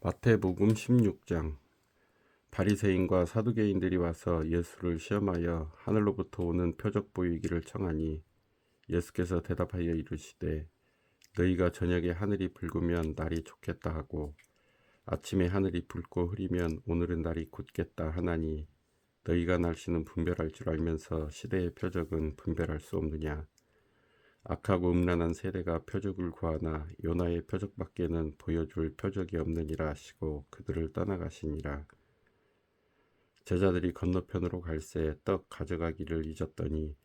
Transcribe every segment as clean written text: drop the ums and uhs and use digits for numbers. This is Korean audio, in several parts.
마태복음 16장. 바리새인과 사두개인들이 와서 예수를 시험하여 하늘로부터 오는 표적 보이기를 청하니 예수께서 대답하여 이르시되 너희가 저녁에 하늘이 붉으면 날이 좋겠다 하고 아침에 하늘이 붉고 흐리면 오늘은 날이 곧겠다 하나니 너희가 날씨는 분별할 줄 알면서 시대의 표적은 분별할 수 없느냐. 악하고 음란한 세대가 표적을 구하나 요나의 표적밖에는 보여줄 표적이 없느니라 하시고 그들을 떠나가시니라. 제자들이 건너편으로 갈새 떡 가져가기를 잊었더니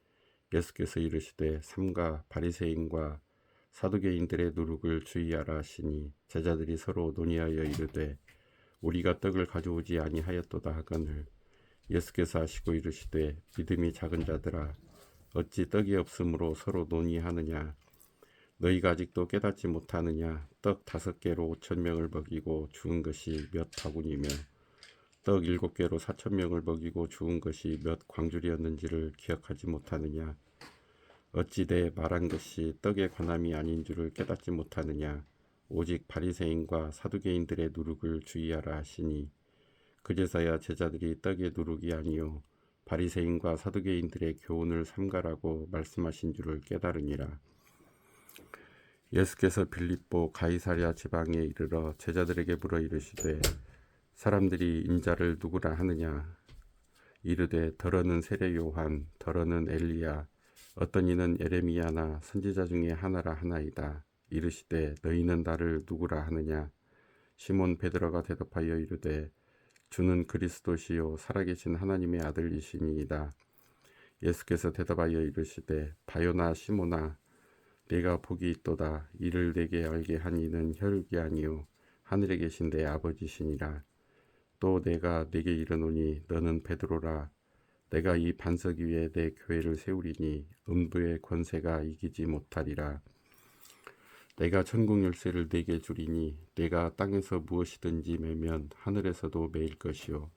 예수께서 이르시되 삼가 바리새인과 사두개인들의 누룩을 주의하라 하시니 제자들이 서로 논의하여 이르되 우리가 떡을 가져오지 아니하였도다 하거늘 예수께서 하시고 이르시되 믿음이 작은 자들아 어찌 떡이 없으므로 서로 논의하느냐. 너희가 아직도 깨닫지 못하느냐. 떡 5개로 5,000명을 먹이고 죽은 것이 몇 바구니며 떡 7개로 4,000명을 먹이고 죽은 것이 몇 광줄이었는지를 기억하지 못하느냐. 어찌 내 말한 것이 떡의 관함이 아닌 줄을 깨닫지 못하느냐. 오직 바리새인과 사두개인들의 누룩을 주의하라 하시니 그제서야 제자들이 떡의 누룩이 아니요 바리새인과 사두개인들의 교훈을 삼가라고 말씀하신 줄을 깨달으니라. 예수께서 빌립보 가이사랴 지방에 이르러 제자들에게 물어 이르시되 사람들이 인자를 누구라 하느냐. 이르되 더러는 세례 요한, 더러는 엘리야, 어떤 이는 에레미야나 선지자 중에 하나라 하나이다. 이르시되 너희는 나를 누구라 하느냐. 시몬 베드로가 대답하여 이르되 주는 그리스도시요 살아계신 하나님의 아들이시니이다. 예수께서 대답하여 이르시되 바요나 시몬아 내가 복이 있도다. 이를 내게 알게 한 이는 혈육이 아니요 하늘에 계신 내 아버지시니라. 또 내가 네게 이르노니 너는 베드로라. 내가 이 반석 위에 내 교회를 세우리니 음부의 권세가 이기지 못하리라. 내가 천국 열쇠를 네게 주리니 내가 땅에서 무엇이든지 매면 하늘에서도 매일 것이요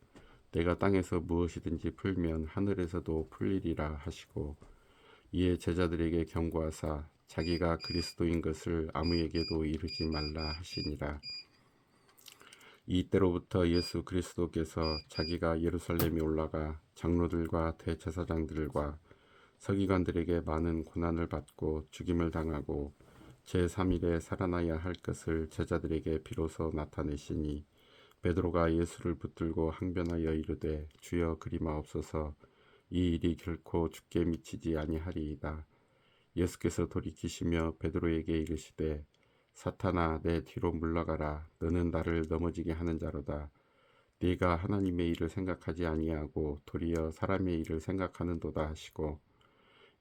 내가 땅에서 무엇이든지 풀면 하늘에서도 풀리리라 하시고 이에 제자들에게 경고하사 자기가 그리스도인 것을 아무에게도 이르지 말라 하시니라. 이때로부터 예수 그리스도께서 자기가 예루살렘에 올라가 장로들과 대제사장들과 서기관들에게 많은 고난을 받고 죽임을 당하고 제3일에 살아나야 할 것을 제자들에게 비로소 나타내시니 베드로가 예수를 붙들고 항변하여 이르되 주여 그리마옵소서 이 일이 결코 죽게 미치지 아니하리이다. 예수께서 돌이키시며 베드로에게 이르시되 사탄아 내 뒤로 물러가라. 너는 나를 넘어지게 하는 자로다. 네가 하나님의 일을 생각하지 아니하고 도리어 사람의 일을 생각하는도다 하시고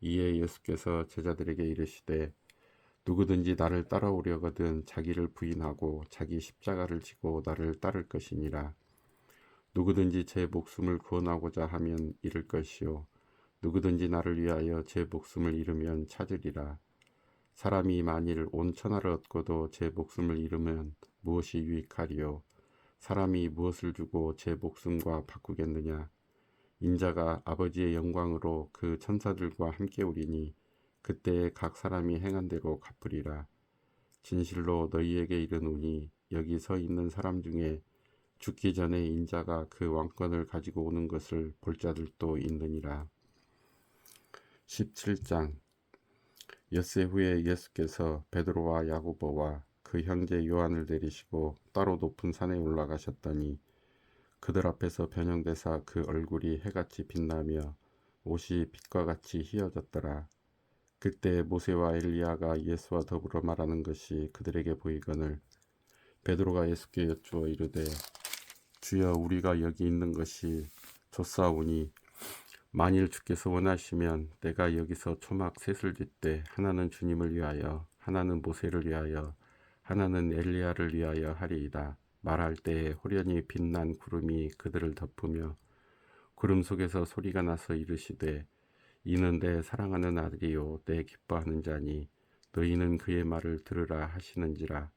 이에 예수께서 제자들에게 이르시되 누구든지 나를 따라오려거든 자기를 부인하고 자기 십자가를 지고 나를 따를 것이니라. 누구든지 제 목숨을 구원하고자 하면 잃을 것이요 누구든지 나를 위하여 제 목숨을 잃으면 찾으리라. 사람이 만일 온 천하를 얻고도 제 목숨을 잃으면 무엇이 유익하리요. 사람이 무엇을 주고 제 목숨과 바꾸겠느냐. 인자가 아버지의 영광으로 그 천사들과 함께 오리니 그때에 각 사람이 행한 대로 갚으리라. 진실로 너희에게 이르노니 여기 서 있는 사람 중에 죽기 전에 인자가 그 왕권을 가지고 오는 것을 볼 자들도 있느니라. 17장. 엿새 후에 예수께서 베드로와 야고보와 그 형제 요한을 데리시고 따로 높은 산에 올라가셨더니 그들 앞에서 변형되사 그 얼굴이 해같이 빛나며 옷이 빛과 같이 희어졌더라. 그때 모세와 엘리야가 예수와 더불어 말하는 것이 그들에게 보이거늘 베드로가 예수께 여쭈어 이르되 주여 우리가 여기 있는 것이 좋사오니 만일 주께서 원하시면 내가 여기서 초막 셋을 짓되 하나는 주님을 위하여 하나는 모세를 위하여 하나는 엘리야를 위하여 하리이다. 말할 때에 호련히 빛난 구름이 그들을 덮으며 구름 속에서 소리가 나서 이르시되 이는 내 사랑하는 아들이요 내 기뻐하는 자니 너희는 그의 말을 들으라 하시는지라.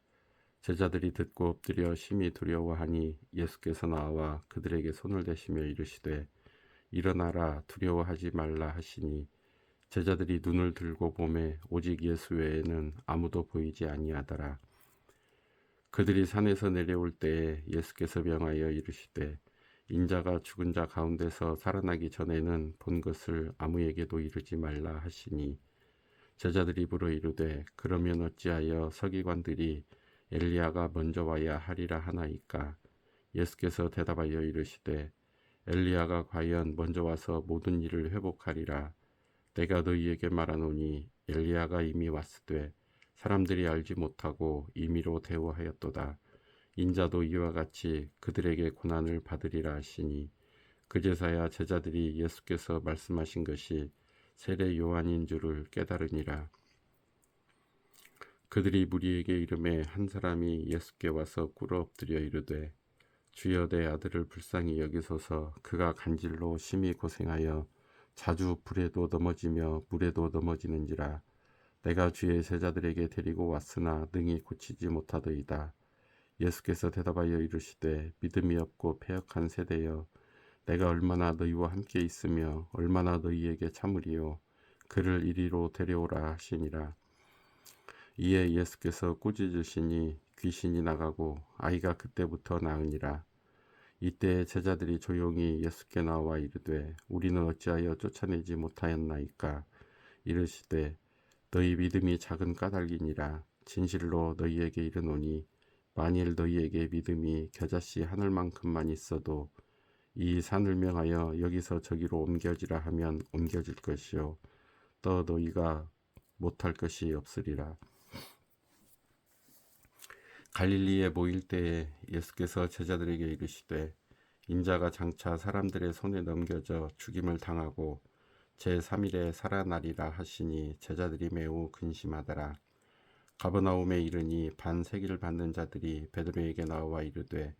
제자들이 듣고 엎드려 심히 두려워하니 예수께서 나와 그들에게 손을 대시며 이르시되 일어나라 두려워하지 말라 하시니 제자들이 눈을 들고 보매 오직 예수 외에는 아무도 보이지 아니하더라. 그들이 산에서 내려올 때에 예수께서 명하여 이르시되 인자가 죽은 자 가운데서 살아나기 전에는 본 것을 아무에게도 이르지 말라 하시니 제자들이 물어 이르되 그러면 어찌하여 서기관들이 엘리야가 먼저 와야 하리라 하나이까. 예수께서 대답하여 이르시되 엘리야가 과연 먼저 와서 모든 일을 회복하리라. 내가 너희에게 말하노니 엘리야가 이미 왔으되 사람들이 알지 못하고 임의로 대우하였도다. 인자도 이와 같이 그들에게 고난을 받으리라 하시니 그제서야 제자들이 예수께서 말씀하신 것이 세례 요한인 줄을 깨달으니라. 그들이 무리에게 이르매 한 사람이 예수께 와서 꿇어 엎드려 이르되 주여 내 아들을 불쌍히 여기소서. 그가 간질로 심히 고생하여 자주 불에도 넘어지며 물에도 넘어지는지라. 내가 주의 제자들에게 데리고 왔으나 능히 고치지 못하더이다. 예수께서 대답하여 이르시되 믿음이 없고 패역한 세대여, 내가 얼마나 너희와 함께 있으며 얼마나 너희에게 참으리요. 그를 이리로 데려오라 하시니라. 이에 예수께서 꾸짖으시니 귀신이 나가고 아이가 그때부터 나으니라. 이때 제자들이 조용히 예수께 나와 이르되 우리는 어찌하여 쫓아내지 못하였나이까. 이르시되 너희 믿음이 작은 까닭이니라. 진실로 너희에게 이르노니 만일 너희에게 믿음이 겨자씨 하늘만큼만 있어도 이 산을 명하여 여기서 저기로 옮겨지라 하면 옮겨질 것이요 또 너희가 못할 것이 없으리라. 갈릴리에 모일 때에 예수께서 제자들에게 이르시되 인자가 장차 사람들의 손에 넘겨져 죽임을 당하고 제3일에 살아나리라 하시니 제자들이 매우 근심하더라. 가버나움에 이르니 반세기를 받는 자들이 베드로에게 나와 이르되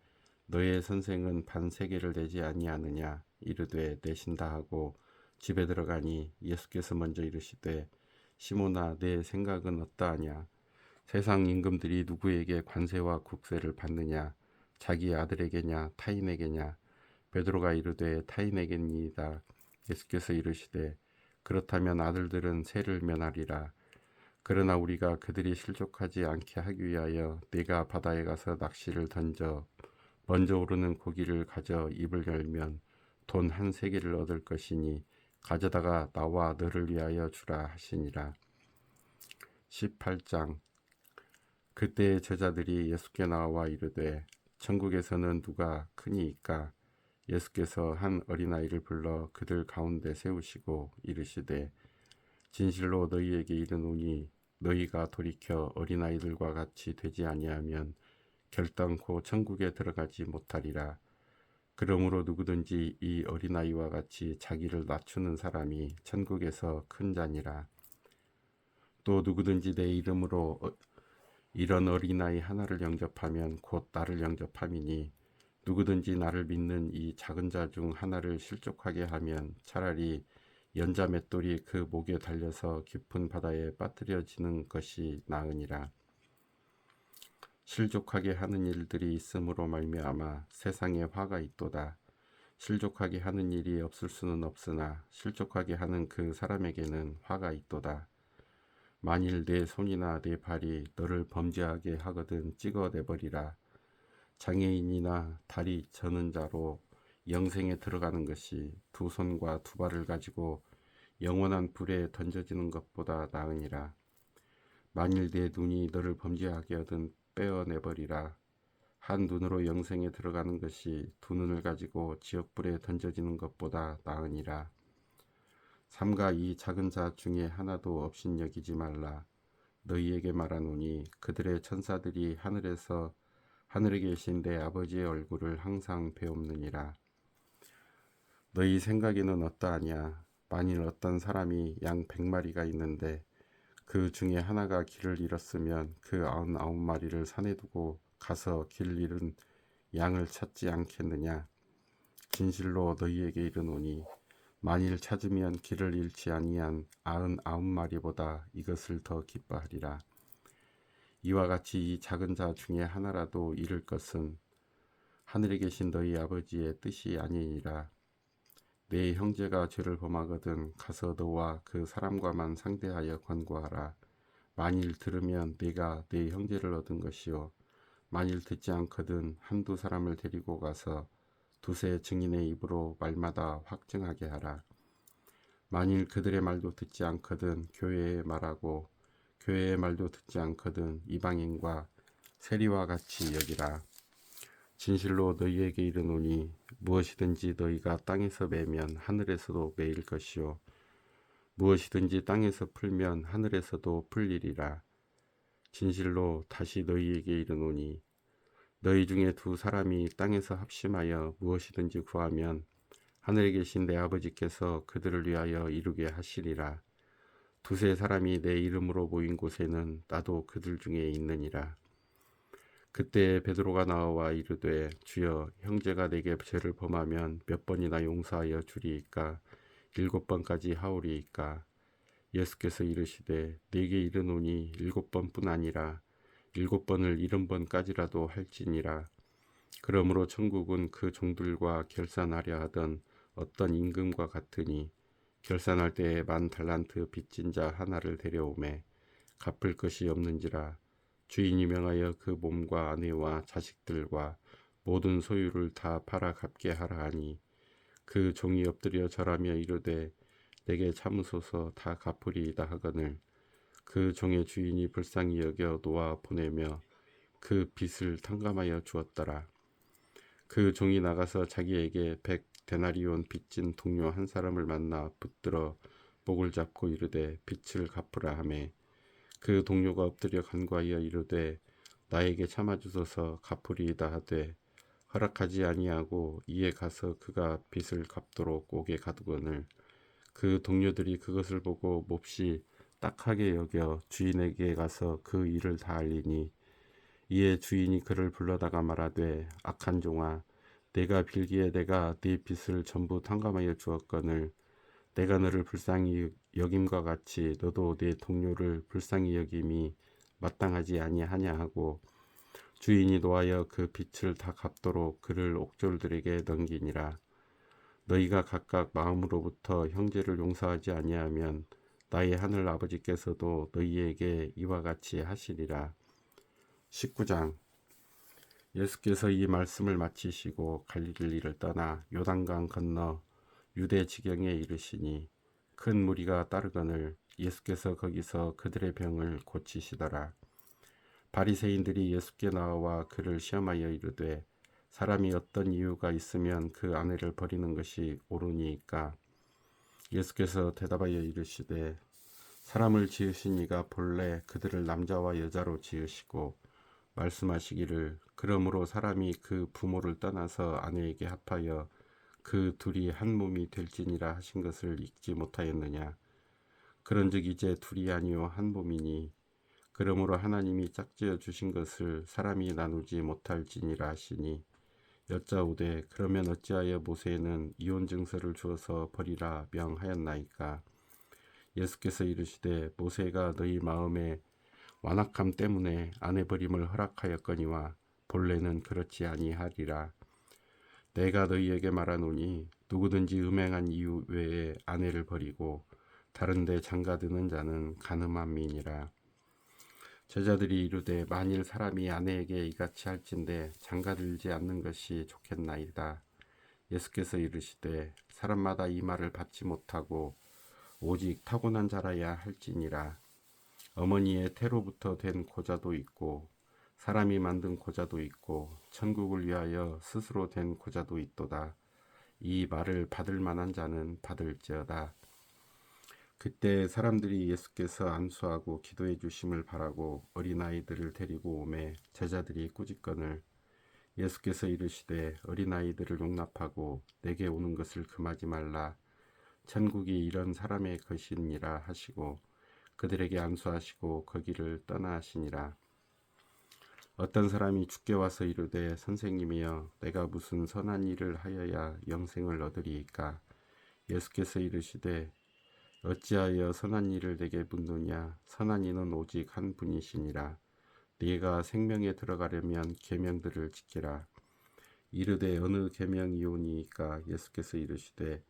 너의 선생은 반세기를 내지 아니하느냐. 이르되 내신다 하고 집에 들어가니 예수께서 먼저 이르시되 시몬아 내 생각은 어떠하냐. 세상 임금들이 누구에게 관세와 국세를 받느냐. 자기 아들에게냐 타인에게냐. 베드로가 이르되 타인에게니이다. 예수께서 이르시되 그렇다면 아들들은 세를 면하리라. 그러나 우리가 그들이 실족하지 않게 하기 위하여 네가 바다에 가서 낚시를 던져 먼저 오르는 고기를 가져 입을 열면 돈 한 세개를 얻을 것이니 가져다가 나와 너를 위하여 주라 하시니라. 18장. 그때 제자들이 예수께 나와 이르되 천국에서는 누가 크니이까. 예수께서 한 어린아이를 불러 그들 가운데 세우시고 이르시되 진실로 너희에게 이르노니 너희가 돌이켜 어린아이들과 같이 되지 아니하면 결단코 천국에 들어가지 못하리라. 그러므로 누구든지 이 어린아이와 같이 자기를 낮추는 사람이 천국에서 큰 자니라. 또 누구든지 내 이름으로 이런 어린아이 하나를 영접하면 곧 나를 영접함이니 누구든지 나를 믿는 이 작은 자 중 하나를 실족하게 하면 차라리 연자 맷돌이 그 목에 달려서 깊은 바다에 빠뜨려지는 것이 나으니라. 실족하게 하는 일들이 있음으로 말미암아 세상에 화가 있도다. 실족하게 하는 일이 없을 수는 없으나 실족하게 하는 그 사람에게는 화가 있도다. 만일 내 손이나 내 발이 너를 범죄하게 하거든 찍어내버리라. 장애인이나 다리 저는 자로 영생에 들어가는 것이 두 손과 두 발을 가지고 영원한 불에 던져지는 것보다 나으니라. 만일 내 눈이 너를 범죄하게 하든 빼어내버리라. 한 눈으로 영생에 들어가는 것이 두 눈을 가지고 지옥불에 던져지는 것보다 나으니라. 삼가 이 작은 자 중에 하나도 없인 여기지 말라. 너희에게 말하노니 그들의 천사들이 하늘에 계신 내 아버지의 얼굴을 항상 배옵느니라. 너희 생각에는 어떠하냐. 만일 어떤 사람이 양 100마리가 있는데 그 중에 하나가 길을 잃었으면 그 99마리를 산에 두고 가서 길 잃은 양을 찾지 않겠느냐. 진실로 너희에게 이르노니 만일 찾으면 길을 잃지 아니한 99마리보다 이것을 더 기뻐하리라. 이와 같이 이 작은 자 중에 하나라도 잃을 것은 하늘에 계신 너희 아버지의 뜻이 아니니라. 내 형제가 죄를 범하거든 가서 너와 그 사람과만 상대하여 권고하라. 만일 들으면 네가 내 형제를 얻은 것이요 만일 듣지 않거든 한두 사람을 데리고 가서 두세 증인의 입으로 말마다 확증하게 하라. 만일 그들의 말도 듣지 않거든 교회에 말하고 교회의 말도 듣지 않거든 이방인과 세리와 같이 여기라. 진실로 너희에게 이르노니 무엇이든지 너희가 땅에서 매면 하늘에서도 매일 것이요 무엇이든지 땅에서 풀면 하늘에서도 풀리리라. 진실로 다시 너희에게 이르노니 너희 중에 두 사람이 땅에서 합심하여 무엇이든지 구하면 하늘에 계신 내 아버지께서 그들을 위하여 이루게 하시리라. 두세 사람이 내 이름으로 모인 곳에는 나도 그들 중에 있느니라. 그때 베드로가 나와 이르되 주여 형제가 내게 죄를 범하면 몇 번이나 용서하여 주리이까 7번까지 하오리이까. 예수께서 이르시되 내게 이르노니 7번뿐 아니라 7번을 70번까지라도 할지니라. 그러므로 천국은 그 종들과 결산하려 하던 어떤 임금과 같으니 결산할 때에 10달란트 빚진 자 하나를 데려오매 갚을 것이 없는지라. 주인이 명하여 그 몸과 아내와 자식들과 모든 소유를 다 팔아 갚게 하라 하니 그 종이 엎드려 절하며 이르되 내게 참으소서 다 갚으리이다 하거늘 그 종의 주인이 불쌍히 여겨 놓아 보내며 그 빚을 탕감하여 주었더라. 그 종이 나가서 자기에게 100데나리온 빚진 동료 한 사람을 만나 붙들어 목을 잡고 이르되 빚을 갚으라 하매 그 동료가 엎드려 간구하여 이르되 나에게 참아주소서 갚으리이다 하되 허락하지 아니하고 이에 가서 그가 빚을 갚도록 옥에 가두거늘 그 동료들이 그것을 보고 몹시 딱하게 여겨 주인에게 가서 그 일을 다 알리니 이에 주인이 그를 불러다가 말하되 악한 종아 내가 빌기에 내가 네 빚을 전부 탕감하여 주었거늘 내가 너를 불쌍히 여김과 같이 너도 네 동료를 불쌍히 여김이 마땅하지 아니하냐 하고 주인이 노하여 그 빚을 다 갚도록 그를 옥졸들에게 넘기니라. 너희가 각각 마음으로부터 형제를 용서하지 아니하면 나의 하늘 아버지께서도 너희에게 이와 같이 하시리라. 19장. 예수께서 이 말씀을 마치시고 갈릴리를 떠나 요단강 건너 유대 지경에 이르시니 큰 무리가 따르거늘 예수께서 거기서 그들의 병을 고치시더라. 바리새인들이 예수께 나와 그를 시험하여 이르되 사람이 어떤 이유가 있으면 그 아내를 버리는 것이 옳으니까. 예수께서 대답하여 이르시되 사람을 지으신 이가 본래 그들을 남자와 여자로 지으시고 말씀하시기를 그러므로 사람이 그 부모를 떠나서 아내에게 합하여 그 둘이 한 몸이 될지니라 하신 것을 읽지 못하였느냐. 그런즉 이제 둘이 아니요 한 몸이니 그러므로 하나님이 짝지어 주신 것을 사람이 나누지 못할지니라 하시니 여짜오되 그러면 어찌하여 모세는 이혼 증서를 주어서 버리라 명하였나이까. 예수께서 이르시되 모세가 너희 마음에 완악함 때문에 아내 버림을 허락하였거니와 본래는 그렇지 아니하리라. 내가 너희에게 말하노니 누구든지 음행한 이유 외에 아내를 버리고 다른 데 장가드는 자는 간음함이니라. 제자들이 이르되 만일 사람이 아내에게 이같이 할진대 장가들지 않는 것이 좋겠나이다. 예수께서 이르시되 사람마다 이 말을 받지 못하고 오직 타고난 자라야 할지니라. 어머니의 태로부터 된 고자도 있고 사람이 만든 고자도 있고 천국을 위하여 스스로 된 고자도 있도다. 이 말을 받을 만한 자는 받을지어다. 그때 사람들이 예수께서 안수하고 기도해 주심을 바라고 어린아이들을 데리고 오매 제자들이 꾸짖거늘 예수께서 이르시되 어린아이들을 용납하고 내게 오는 것을 금하지 말라. 천국이 이런 사람의 것이니라 하시고 그들에게 안수하시고 거기를 떠나시니라. 어떤 사람이 주께 와서 이르되 선생님이여 내가 무슨 선한 일을 하여야 영생을 얻으리이까. 예수께서 이르시되 어찌하여 선한 일을 내게 묻느냐. 선한 이는 오직 한 분이시니라. 네가 생명에 들어가려면 계명들을 지키라. 이르되 어느 계명이오니이까. 예수께서 이르시되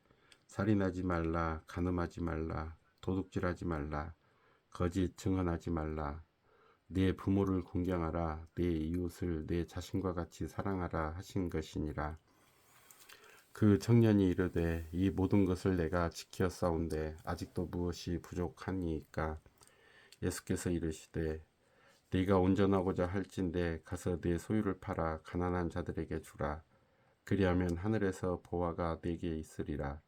살인하지 말라, 간음하지 말라, 도둑질하지 말라, 거짓 증언하지 말라, 네 부모를 공경하라. 네 이웃을 네 자신과 같이 사랑하라 하신 것이니라. 그 청년이 이르되 이 모든 것을 내가 지켰사온데 아직도 무엇이 부족하니까? 예수께서 이르시되 네가 온전하고자 할진대 가서 네 소유를 팔아 가난한 자들에게 주라. 그리하면 하늘에서 보화가 네게 있으리라.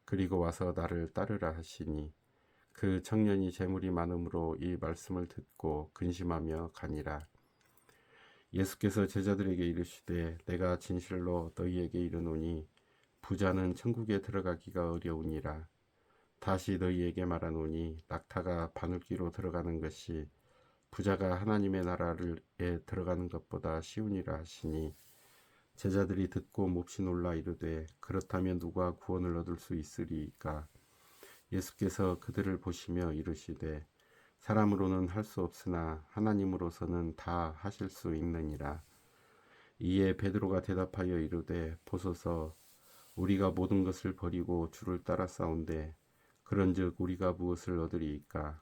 그리고 와서 나를 따르라 하시니 그 청년이 재물이 많음으로 이 말씀을 듣고 근심하며 가니라. 예수께서 제자들에게 이르시되 내가 진실로 너희에게 이르노니 부자는 천국에 들어가기가 어려우니라. 다시 너희에게 말하노니 낙타가 바늘귀로 들어가는 것이 부자가 하나님의 나라에 들어가는 것보다 쉬우니라 하시니 제자들이 듣고 몹시 놀라 이르되 그렇다면 누가 구원을 얻을 수 있으리까? 예수께서 그들을 보시며 이르시되 사람으로는 할 수 없으나 하나님으로서는 다 하실 수 있느니라. 이에 베드로가 대답하여 이르되 보소서 우리가 모든 것을 버리고 주를 따라싸운데 그런즉 우리가 무엇을 얻으리이까?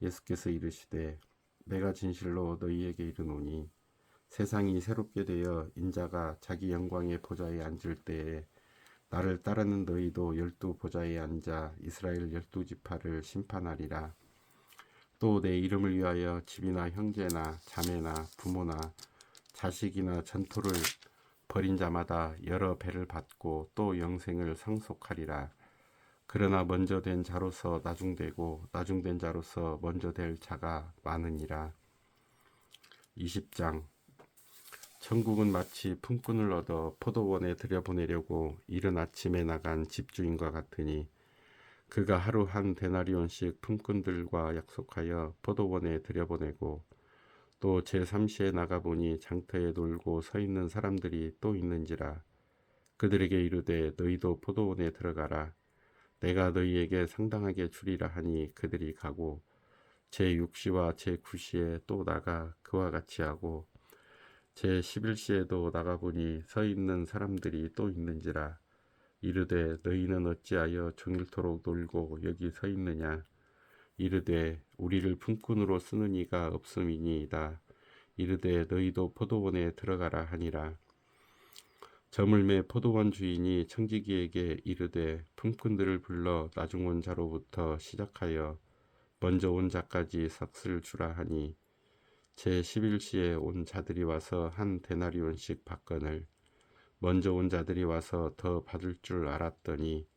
예수께서 이르시되 내가 진실로 너희에게 이르노니 세상이 새롭게 되어 인자가 자기 영광의 보좌에 앉을 때에 나를 따르는 너희도 12보좌에 앉아 이스라엘 12지파를 심판하리라. 또 내 이름을 위하여 집이나 형제나 자매나 부모나 자식이나 전토를 벌인 자마다 여러 배를 받고 또 영생을 상속하리라. 그러나 먼저 된 자로서 나중되고 나중된 자로서 먼저 될 자가 많으니라. 20장. 천국은 마치 품꾼을 얻어 포도원에 들여보내려고 이른 아침에 나간 집주인과 같으니 그가 하루 한 데나리온씩 품꾼들과 약속하여 포도원에 들여보내고 또 제3시에 나가보니 장터에 놀고 서 있는 사람들이 또 있는지라. 그들에게 이르되 너희도 포도원에 들어가라. 내가 너희에게 상당하게 주리라 하니 그들이 가고 제6시와 제9시에 또 나가 그와 같이 하고 제11시에도 나가보니 서 있는 사람들이 또 있는지라. 이르되 너희는 어찌하여 종일토록 놀고 여기 서 있느냐? 이르되 우리를 품꾼으로 쓰는 이가 없음이니이다. 이르되 너희도 포도원에 들어가라 하니라. 저물매 포도원 주인이 청지기에게 이르되 품꾼들을 불러 나중 온 자로부터 시작하여 먼저 온 자까지 삭슬 주라 하니 제11시에 온 자들이 와서 한 데나리온씩 받거늘 먼저 온 자들이 와서 더 받을 줄 알았더니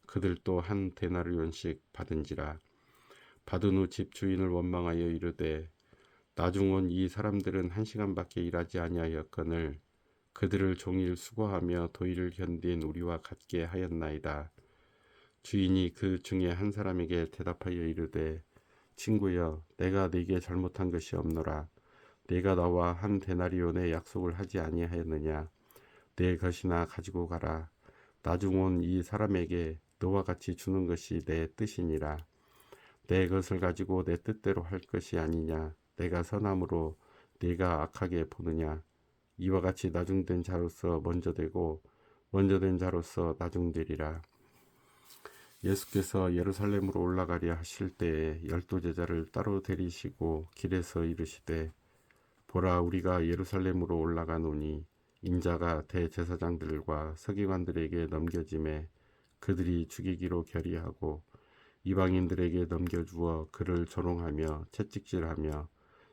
그들도 한 데나리온씩 받은지라. 받은 후 집주인을 원망하여 이르되 나중 온 이 사람들은 1시간밖에 일하지 아니하였거늘 그들을 종일 수고하며 더위를 견딘 우리와 같게 하였나이다. 주인이 그 중에 한 사람에게 대답하여 이르되 친구여 내가 네게 잘못한 것이 없노라. 네가 나와 한 데나리온의 약속을 하지 아니하였느냐? 내 것이나 가지고 가라. 나중 온 이 사람에게 너와 같이 주는 것이 내 뜻이니라. 내 것을 가지고 내 뜻대로 할 것이 아니냐? 내가 선함으로 네가 악하게 보느냐? 이와 같이 나중된 자로서 먼저 되고 먼저 된 자로서 나중되리라. 예수께서 예루살렘으로 올라가려 하실 때에 12제자를 따로 데리시고 길에서 이르시되 보라 우리가 예루살렘으로 올라가노니 인자가 대제사장들과 서기관들에게 넘겨짐에 그들이 죽이기로 결의하고 이방인들에게 넘겨주어 그를 조롱하며 채찍질하며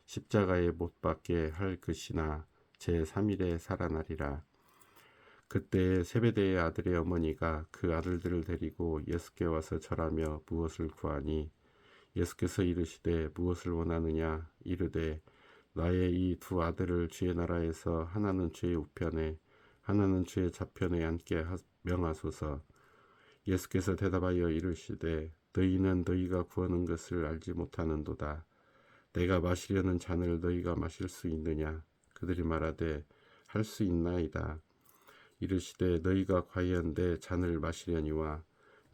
십자가에 못 박게 할 것이나 제3일에 살아나리라. 그때 세베대의 아들의 어머니가 그 아들들을 데리고 예수께 와서 절하며 무엇을 구하니 예수께서 이르시되 무엇을 원하느냐 이르되 나의 이 두 아들을 주의 나라에서 하나는 주의 우편에 하나는 주의 좌편에 앉게 명하소서. 예수께서 대답하여 이르시되 너희는 너희가 구하는 것을 알지 못하는도다. 내가 마시려는 잔을 너희가 마실 수 있느냐? 그들이 말하되 할 수 있나이다. 이르시되 너희가 과연 내 잔을 마시려니와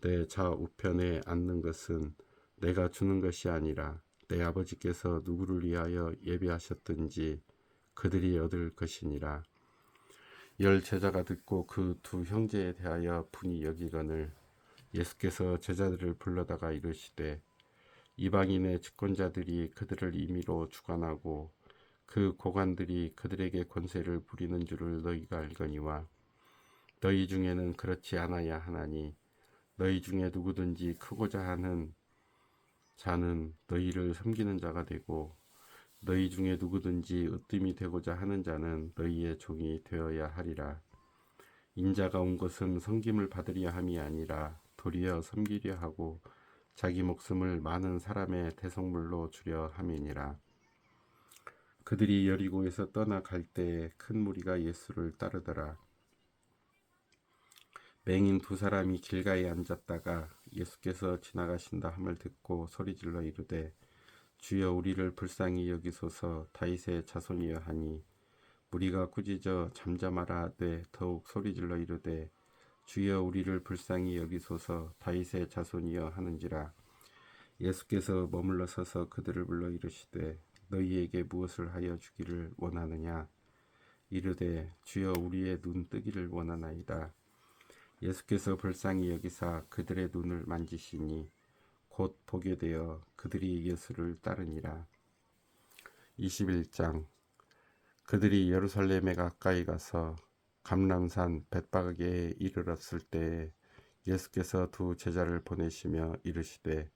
내 좌우편에 앉는 것은 내가 주는 것이 아니라 내 아버지께서 누구를 위하여 예비하셨든지 그들이 얻을 것이니라. 10 제자가 듣고 그 두 형제에 대하여 분이 여기거늘 예수께서 제자들을 불러다가 이르시되 이방인의 집권자들이 그들을 임의로 주관하고 그 고관들이 그들에게 권세를 부리는 줄을 너희가 알거니와 너희 중에는 그렇지 않아야 하나니 너희 중에 누구든지 크고자 하는 자는 너희를 섬기는 자가 되고 너희 중에 누구든지 으뜸이 되고자 하는 자는 너희의 종이 되어야 하리라. 인자가 온 것은 섬김을 받으려 함이 아니라 도리어 섬기려 하고 자기 목숨을 많은 사람의 대속물로 주려 함이니라. 그들이 여리고에서 떠나갈 때에 큰 무리가 예수를 따르더라. 맹인 두 사람이 길가에 앉았다가 예수께서 지나가신다 함을 듣고 소리질러 이르되 주여 우리를 불쌍히 여기소서. 다윗의 자손이여 하니 무리가 꾸짖어 잠잠하라 하되 더욱 소리질러 이르되 주여 우리를 불쌍히 여기소서. 다윗의 자손이여 하는지라. 예수께서 머물러 서서 그들을 불러 이르시되 너희에게 무엇을 하여 주기를 원하느냐. 이르되 주여 우리의 눈 뜨기를 원하나이다. 예수께서 불쌍히 여기사 그들의 눈을 만지시니 곧 보게 되어 그들이 예수를 따르니라. 21장. 그들이 예루살렘에 가까이 가서 감람산 벳바게에 이르렀을 때에 예수께서 두 제자를 보내시며 이르시되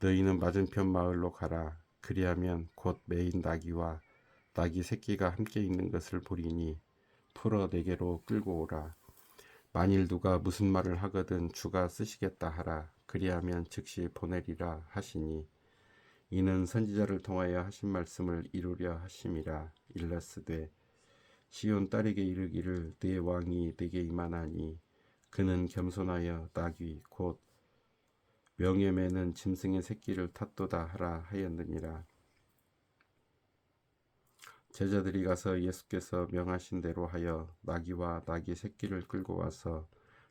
너희는 맞은편 마을로 가라. 그리하면 곧 매인 나귀와 나귀 새끼가 함께 있는 것을 보리니 풀어 내게로 끌고 오라. 만일 누가 무슨 말을 하거든 주가 쓰시겠다 하라. 그리하면 즉시 보내리라 하시니 이는 선지자를 통하여 하신 말씀을 이루려 하심이라. 일러스되 시온 딸에게 이르기를 네 왕이 네게 임하나니 그는 겸손하여 나귀 곧 명예 매는 짐승의 새끼를 탔도다 하라 하였느니라. 제자들이 가서 예수께서 명하신 대로 하여 나귀와 나귀 새끼를 끌고 와서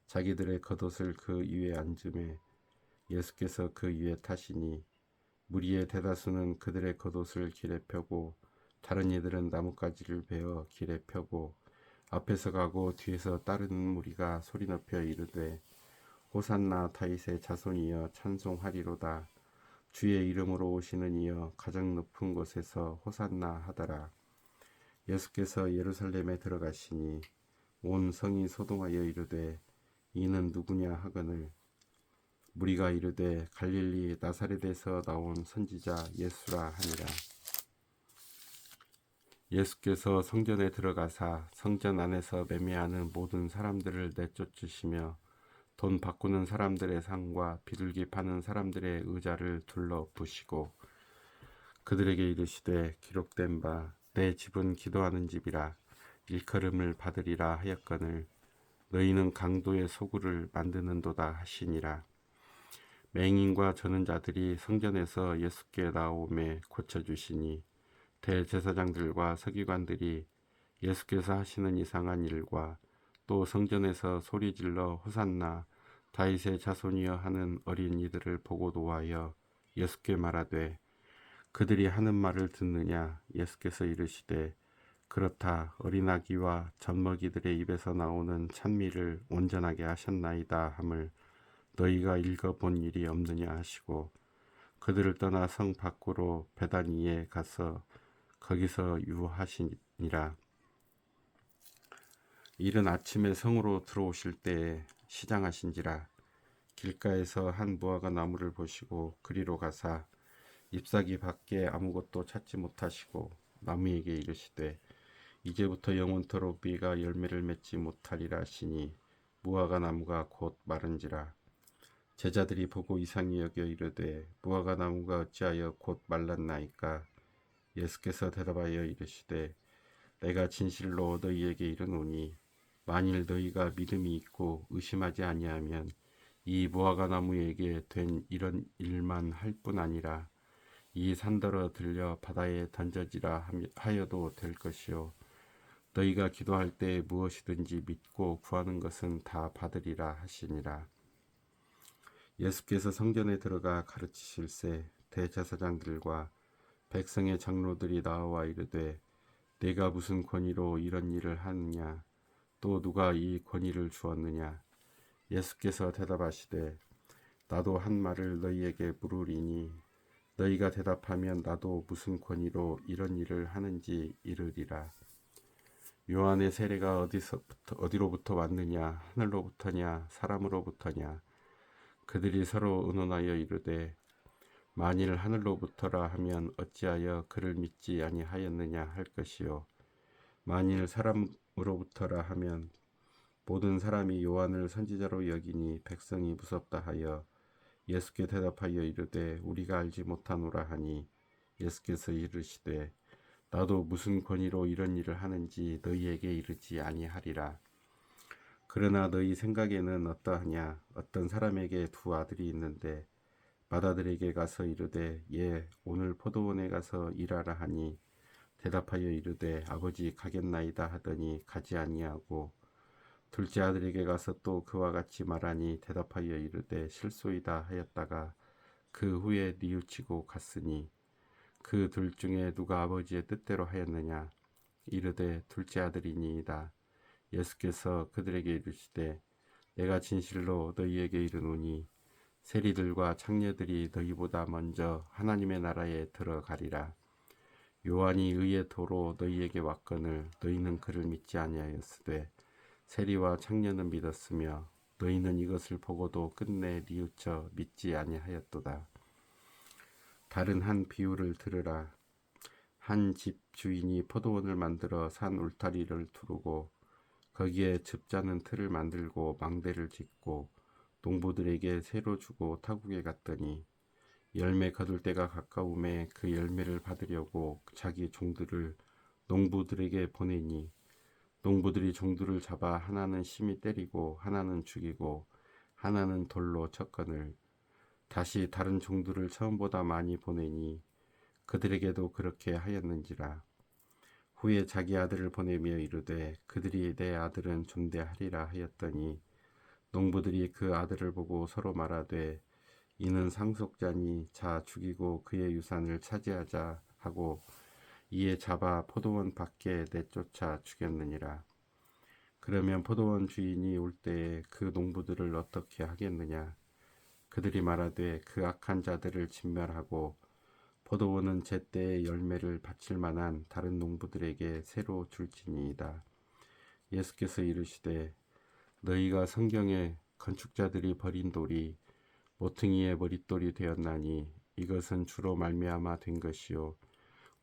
자기들의 겉옷을 그 위에 앉음에 예수께서 그 위에 타시니 무리의 대다수는 그들의 겉옷을 길에 펴고 다른 이들은 나뭇가지를 베어 길에 펴고 앞에서 가고 뒤에서 따르는 무리가 소리 높여 이르되 호산나 다윗의 자손이여 찬송하리로다. 주의 이름으로 오시는 이여 가장 높은 곳에서 호산나 하더라. 예수께서 예루살렘에 들어가시니 온 성이 소동하여 이르되 이는 누구냐 하거늘 무리가 이르되 갈릴리 나사렛에서 나온 선지자 예수라 하니라. 예수께서 성전에 들어가사 성전 안에서 매매하는 모든 사람들을 내쫓으시며 돈 바꾸는 사람들의 상과 비둘기 파는 사람들의 의자를 둘러 부시고 그들에게 이르시되 기록된 바 내 집은 기도하는 집이라 일컬음을 받으리라 하였거늘 너희는 강도의 소굴을 만드는도다 하시니라. 맹인과 저는 자들이 성전에서 예수께 나오매 고쳐주시니 대제사장들과 서기관들이 예수께서 하시는 이상한 일과 또 성전에서 소리질러 호산나 다윗의 자손이여 하는 어린이들을 보고 노하여 예수께 말하되 그들이 하는 말을 듣느냐. 예수께서 이르시되 그렇다. 어린아기와 젖먹이들의 입에서 나오는 찬미를 온전하게 하셨나이다 함을 너희가 읽어본 일이 없느냐 하시고 그들을 떠나 성 밖으로 베다니에 가서 거기서 유하시니라. 이른 아침에 성으로 들어오실 때에 시장하신지라. 길가에서 한 무화과 나무를 보시고 그리로 가사 잎사귀 밖에 아무것도 찾지 못하시고 나무에게 이르시되 이제부터 영원토록 네가 열매를 맺지 못하리라 하시니 무화과 나무가 곧 마른지라. 제자들이 보고 이상히 여겨 이르되 무화과 나무가 어찌하여 곧 말랐나이까. 예수께서 대답하여 이르시되 내가 진실로 너희에게 이르노니 만일 너희가 믿음이 있고 의심하지 아니하면 이 무화과 나무에게 된 이런 일만 할 뿐 아니라 이 산더러 들려 바다에 던져지라 하여도 될 것이요 너희가 기도할 때 무엇이든지 믿고 구하는 것은 다 받으리라 하시니라. 예수께서 성전에 들어가 가르치실세 대제사장들과 백성의 장로들이 나와 이르되 내가 무슨 권위로 이런 일을 하느냐. 또 누가 이 권위를 주었느냐. 예수께서 대답하시되 나도 한 말을 너희에게 물으리니 너희가 대답하면 나도 무슨 권위로 이런 일을 하는지 이르리라. 요한의 세례가 어디로부터 왔느냐? 하늘로부터냐? 사람으로부터냐? 그들이 서로 의논하여 이르되 만일 하늘로부터라 하면 어찌하여 그를 믿지 아니하였느냐 할 것이요 만일 사람으로부터라 하면 모든 사람이 요한을 선지자로 여기니 백성이 무섭다 하여 예수께 대답하여 이르되 우리가 알지 못하노라 하니 예수께서 이르시되 나도 무슨 권위로 이런 일을 하는지 너희에게 이르지 아니하리라. 그러나 너희 생각에는 어떠하냐? 어떤 사람에게 두 아들이 있는데 맏아들에게 가서 이르되 오늘 포도원에 가서 일하라 하니 대답하여 이르되 아버지 가겠나이다 하더니 가지 아니하고 둘째 아들에게 가서 또 그와 같이 말하니 대답하여 이르되 실소이다 하였다가 그 후에 뉘우치고 갔으니 그 둘 중에 누가 아버지의 뜻대로 하였느냐? 이르되 둘째 아들이니이다. 예수께서 그들에게 이르시되 내가 진실로 너희에게 이르노니 세리들과 창녀들이 너희보다 먼저 하나님의 나라에 들어가리라. 요한이 의의 도로 너희에게 왔거늘 너희는 그를 믿지 아니하였으되 세리와 창녀는 믿었으며 너희는 이것을 보고도 끝내 뉘우쳐 믿지 아니하였도다. 다른 한 비유를 들으라. 한 집 주인이 포도원을 만들어 산 울타리를 두르고 거기에 즙자는 틀을 만들고 망대를 짓고 농부들에게 새로 주고 타국에 갔더니 열매 거둘 때가 가까움에 그 열매를 받으려고 자기 종들을 농부들에게 보내니 농부들이 종들을 잡아 하나는 심히 때리고 하나는 죽이고 하나는 돌로 쳤거늘 다시 다른 종들을 처음보다 많이 보내니 그들에게도 그렇게 하였는지라. 후에 자기 아들을 보내며 이르되 그들이 내 아들은 존대하리라 하였더니 농부들이 그 아들을 보고 서로 말하되 이는 상속자니 자 죽이고 그의 유산을 차지하자 하고 이에 잡아 포도원 밖에 내쫓아 죽였느니라. 그러면 포도원 주인이 올 때에 그 농부들을 어떻게 하겠느냐? 그들이 말하되 그 악한 자들을 진멸하고 포도원은 제때의 열매를 바칠 만한 다른 농부들에게 새로 줄지니이다. 예수께서 이르시되 너희가 성경에 건축자들이 버린 돌이 모퉁이의 머릿돌이 되었나니 이것은 주로 말미암아 된 것이요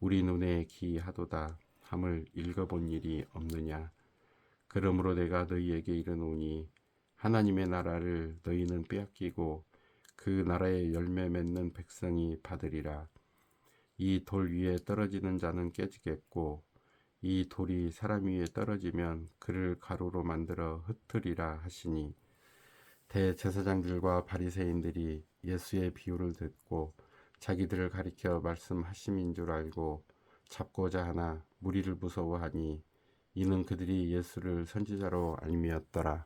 우리 눈에 기이하도다 함을 읽어본 일이 없느냐. 그러므로 내가 너희에게 이르노니 하나님의 나라를 너희는 빼앗기고 그 나라의 열매 맺는 백성이 받으리라. 이 돌 위에 떨어지는 자는 깨지겠고 이 돌이 사람 위에 떨어지면 그를 가루로 만들어 흩으리라 하시니 대제사장들과 바리새인들이 예수의 비유를 듣고 자기들을 가리켜 말씀하심인 줄 알고 잡고자 하나 무리를 무서워하니 이는 그들이 예수를 선지자로 알미었더라.